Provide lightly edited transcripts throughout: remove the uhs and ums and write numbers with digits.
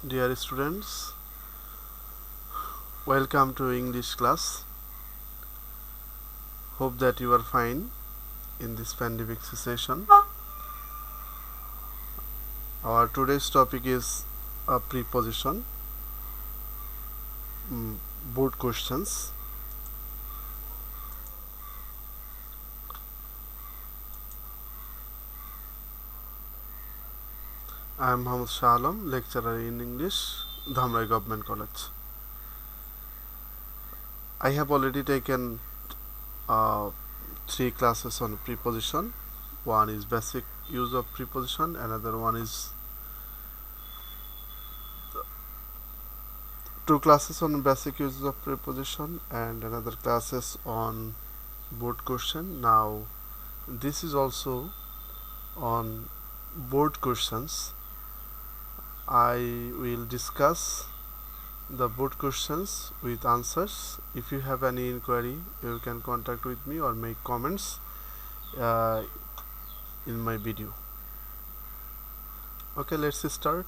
Dear students, welcome to English class. Hope that you are fine in this pandemic session. Our today's topic is a preposition, board questions. I am Mohammed Shalom, lecturer in English, Dhamrai Government College. I have already taken 3 classes on preposition. One is basic use of preposition, another one is 2 classes on basic uses of preposition, and another classes on board question. Now this is also on board questions. I will discuss the board questions with answers. If you have any inquiry, you can contact with me or make comments in my video. Okay, let's start.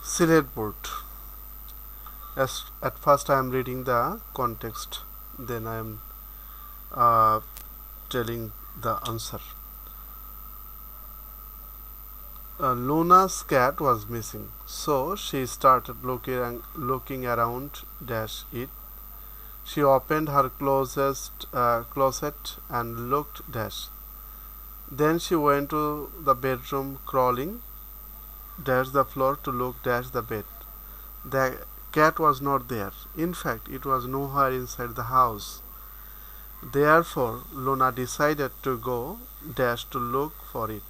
Select board. At first I am reading the context, then I am telling the answer. Luna's cat was missing, so she started looking around it. She opened her closet and looked . Then she went to the bedroom, crawling the floor to look the bed. The cat was not there. In fact, it was nowhere inside the house. Therefore, Luna decided to go to look for it.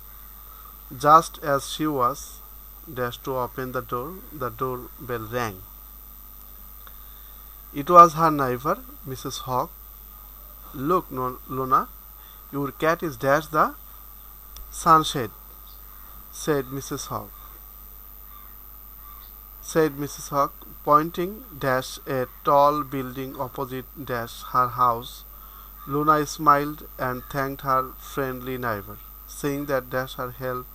Just as she was to open the doorbell rang. It was her neighbor, Mrs. Hawk. Look, Luna, your cat is the sunshade, said Mrs. Hawk, pointing a tall building opposite her house. Luna smiled and thanked her friendly neighbor, saying that her help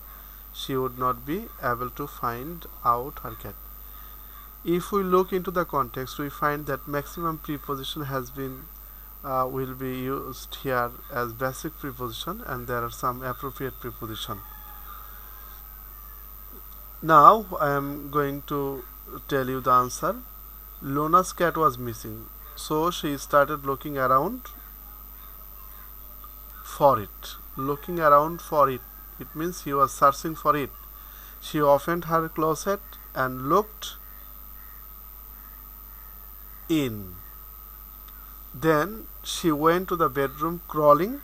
she would not be able to find out her cat. If we look into the context, we find that maximum preposition will be used here as basic preposition, and there are some appropriate preposition. Now I am going to tell you the answer. Luna's cat was missing, so she started looking around for it. Looking around for it. It means she was searching for it. She opened her closet and looked in. Then she went to the bedroom, crawling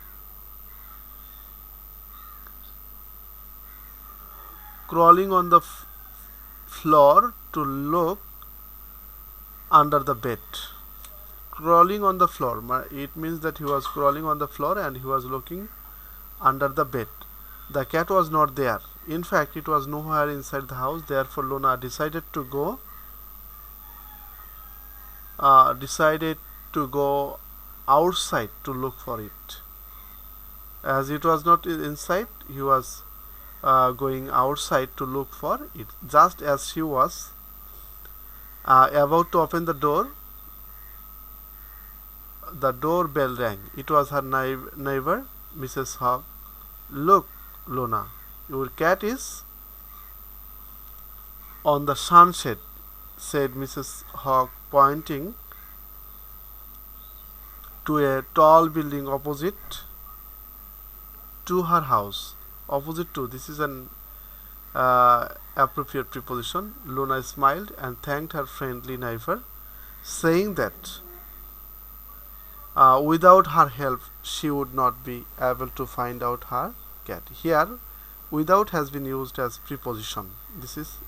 on the floor to look under the bed. Crawling on the floor, it means that he was crawling on the floor and he was looking under the bed. The cat was not there. In fact, it was nowhere inside the house. Therefore, Luna decided to go outside to look for it. As it was not inside, he was going outside to look for it. Just as she was about to open the door, the doorbell rang. It was her neighbor, Mrs. Hawk. Look, Luna, your cat is on the sunshade, said Mrs. Hawk, pointing to a tall building opposite to her house. Opposite to, this is an appropriate preposition. Luna smiled and thanked her friendly neighbor, saying that without her help she would not be able to find out her cat. Here, without has been used as preposition. This is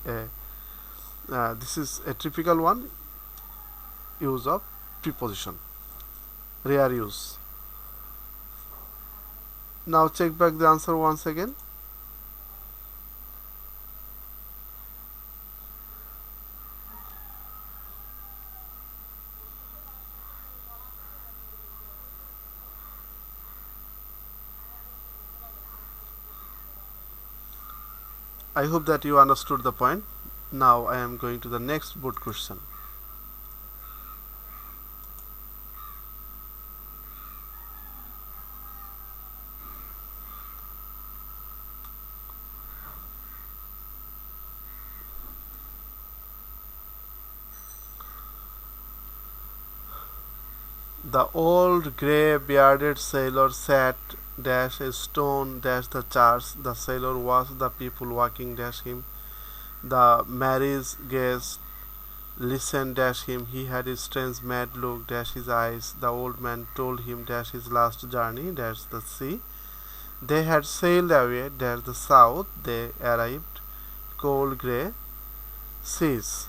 a typical one use of preposition, rare use. Now check back the answer once again. I hope that you understood the point. Now I am going to the next board question. The old grey-bearded sailor sat dash a stone dash the chars. The sailor watched the people walking dash him. The marriage guest listened dash him. He had a strange mad look dash his eyes. The old man told him dash his last journey dash the sea. They had sailed away dash the south. They arrived cold grey seas.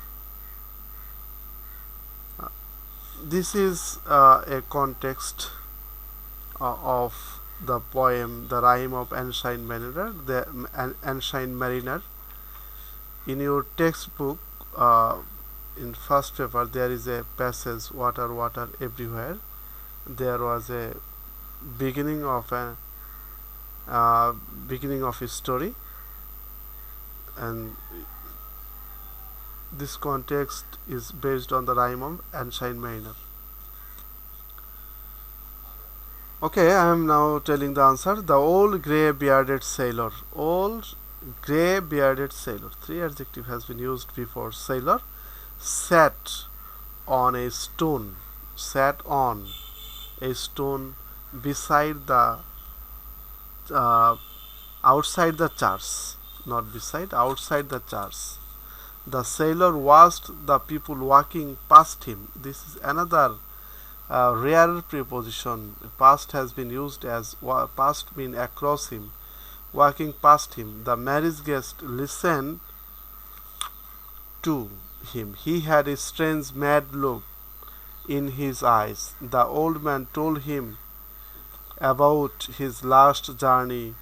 This is a context of the poem The Rime of Ancient Mariner. Ancient Mariner. In your textbook, in first paper, there is a passage, water, water everywhere. There was a beginning of a story, and this context is based on the rhyme of Ancient Mariner. Okay, I am now telling the answer. The old grey-bearded sailor. Old grey-bearded sailor. Three adjective has been used before. Sailor sat on a stone. Sat on a stone beside the outside the chars. Not beside, outside the chars. The sailor watched the people walking past him. This is another rare preposition. Past has been used as past mean across him, walking past him. The marriage guest listened to him. He had a strange mad look in his eyes. The old man told him about his last journey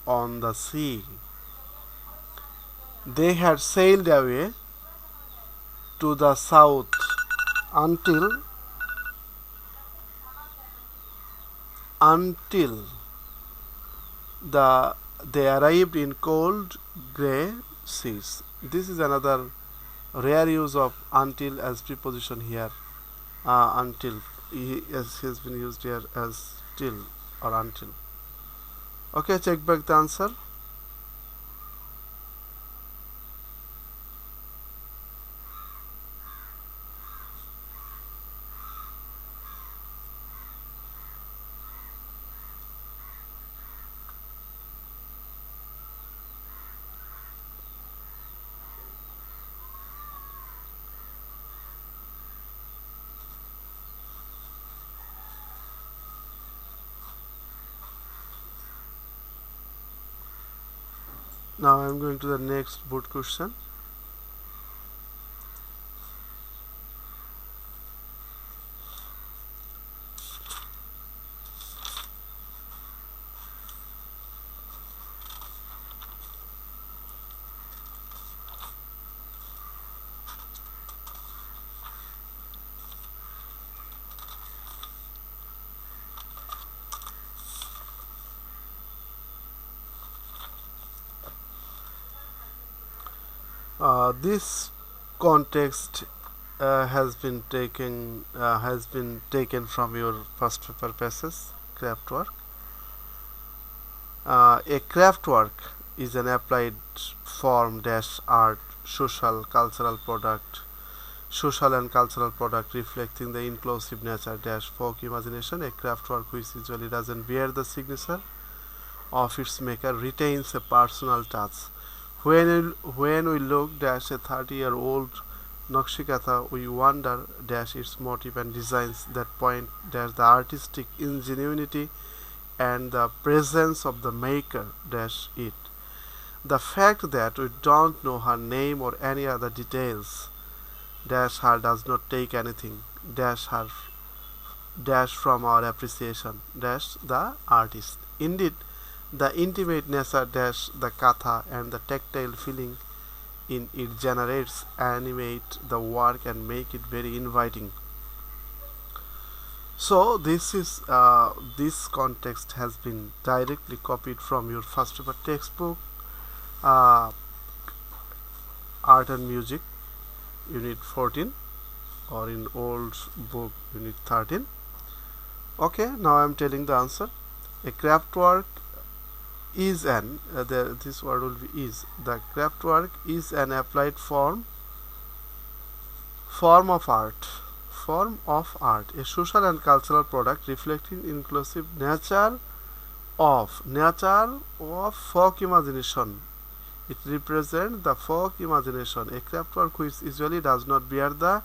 on the sea. They had sailed away to the south until they arrived in cold grey seas. This is another rare use of until as preposition here. Until has been used here as till or until. Okay, check back the answer. Now I am going to the next board question. This context has been taken from your first paper passage, craft work. A craft work is an applied form dash art, social and cultural product reflecting the inclusive nature dash folk imagination. A craft work which usually doesn't bear the signature of its maker retains a personal touch. When we look dash a 30-year-old Nakshikatha, we wonder dash its motive and designs that point dash the artistic ingenuity and the presence of the maker dash it. The fact that we don't know her name or any other details dash her does not take anything dash her dash from our appreciation dash the artist. Indeed, the intimate nature dash the katha and the tactile feeling in it generates animate the work and make it very inviting. So this is this context has been directly copied from your first paper textbook. Art and Music, Unit 14, or in old book, Unit 13. Okay, now I am telling the answer. A craft work is this word will be is. The craft work is an applied form of art. A social and cultural product reflecting inclusive nature of folk imagination. It represents the folk imagination. A craft work which usually does not bear the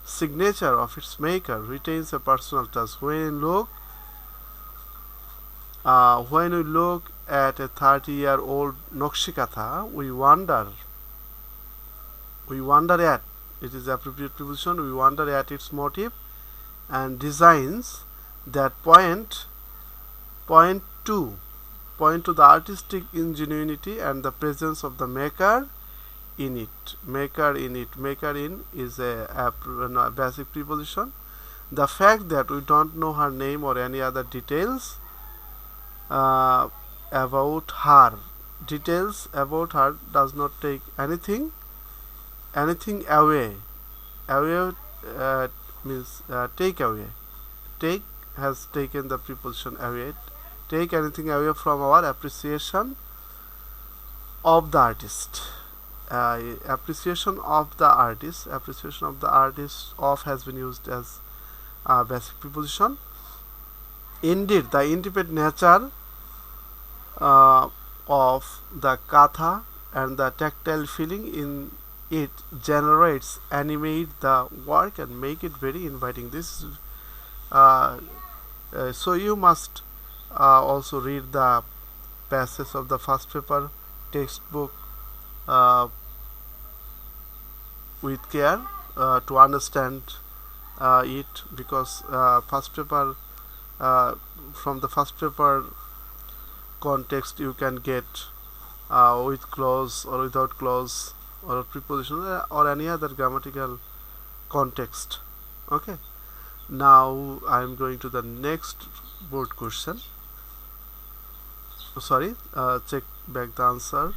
signature of its maker retains a personal touch. When we look at a 30-year-old Nokshikatha, we wonder at, it is appropriate preposition, we wonder at its motive and designs that point to the artistic ingenuity and the presence of the maker in it. Maker in is a basic preposition. The fact that we don't know her name or any other details about her does not take anything away. Means take away. Take has taken the preposition away. Take anything away from our appreciation of the artist. Appreciation of the artist of has been used as a basic preposition. Indeed, the independent nature of the katha and the tactile feeling in it generates, animate the work and make it very inviting. This is so you must also read the passage of the first paper textbook with care to understand it, because first paper from the first paper context you can get with clause or without clause or preposition or any other grammatical context. Okay, now I am going to the next board question. Check back the answer.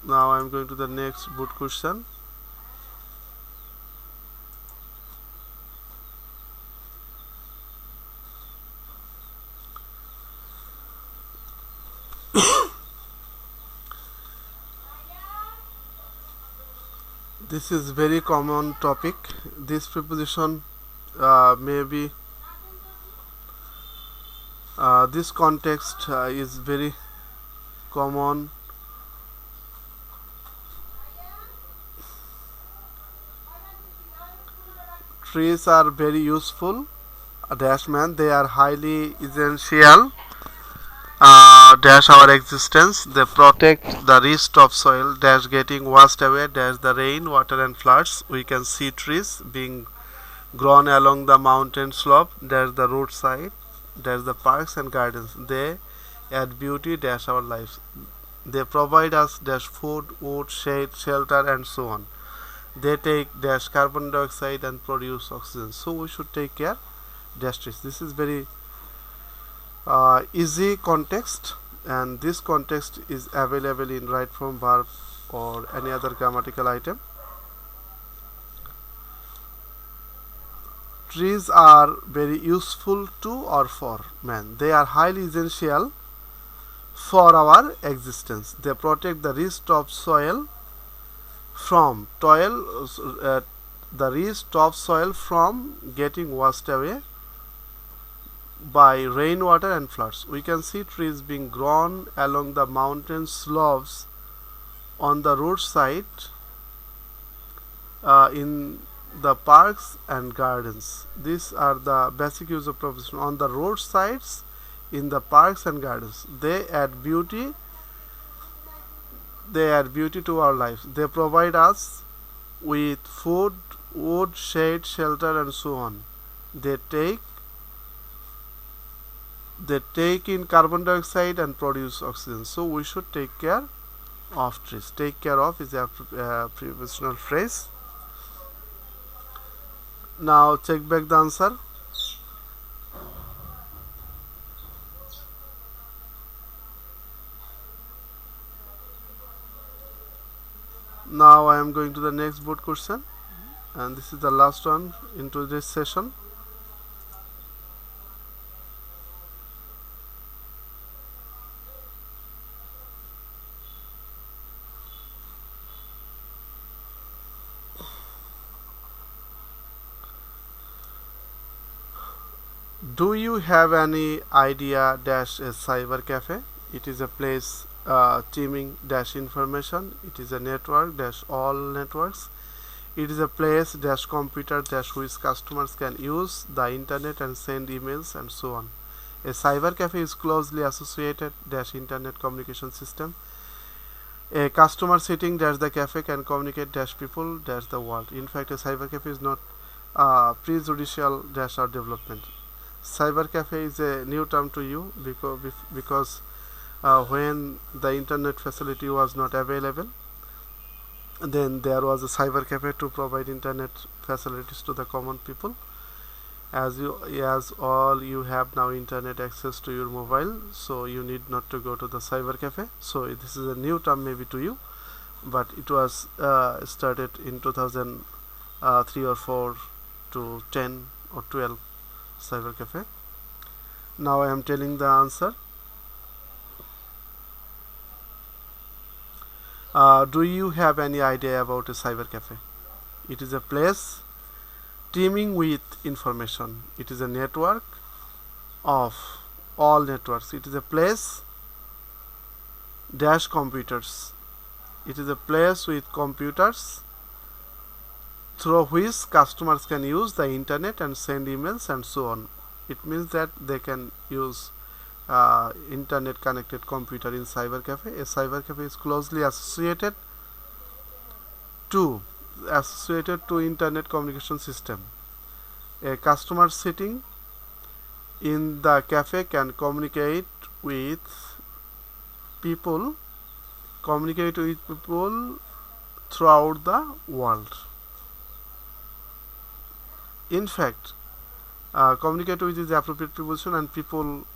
Now I am going to the next board question. This is very common topic. This preposition maybe this context is very common. Trees are very useful, dash man. They are highly essential, dash our existence. They protect the rest of soil, dash getting washed away, dash the rain, water and floods. We can see trees being grown along the mountain slope, dash the roadside, dash the parks and gardens. They add beauty, dash our lives. They provide us dash food, wood, shade, shelter and so on. They take dash carbon dioxide and produce oxygen. So we should take care dash trees. This is very easy context, and this context is available in right form verb or any other grammatical item. Trees are very useful to or for man. They are highly essential for our existence. They protect the rest of soil from getting washed away by rainwater and floods. We can see trees being grown along the mountain slopes, on the roadside, in the parks and gardens. These are the basic use of preposition. On the roadsides, in the parks and gardens. They add beauty to our lives. They provide us with food, wood, shade, shelter and so on. They take in carbon dioxide and produce oxygen. So we should take care of trees. Take care of is a prepositional phrase. Now check back the answer. am going to the next board question, and this is the last one in today's session. Do you have any idea dash a cyber cafe? It is a place teaming dash information. It is a network dash all networks. It is a place dash computer dash which customers can use the internet and send emails and so on. A cyber cafe is closely associated dash internet communication system. A customer sitting dash the cafe can communicate dash people dash the world. In fact, a cyber cafe is not prejudicial dash our development. Cyber cafe is a new term to you because when the internet facility was not available, then there was a cyber cafe to provide internet facilities to the common people. As all you have now internet access to your mobile, so you need not to go to the cyber cafe. So this is a new term maybe to you, but it was started in 2003 or 4 to 10 or 12 cyber cafe. Now I am telling the answer. Do you have any idea about a cyber cafe? It is a place teeming with information. It is a network of all networks. It is a place dash computers. It is a place with computers through which customers can use the internet and send emails and so on. It means that they can use internet connected computer in cyber cafe. A cyber cafe is closely associated to internet communication system. A customer sitting in the cafe can communicate with people throughout the world. In fact, communicate with is the appropriate preposition, and people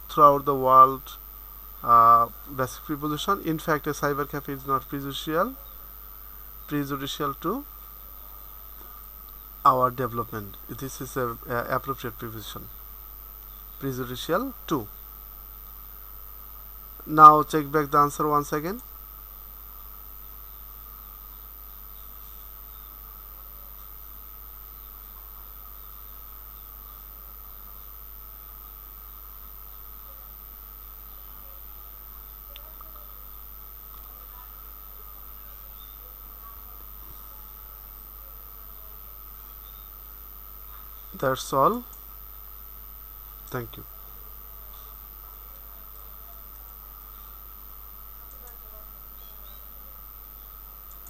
throughout the world basic preposition. In fact, a cyber cafe is not prejudicial to our development. This is a appropriate preposition. Prejudicial to. Now check back the answer once again. That's all. Thank you.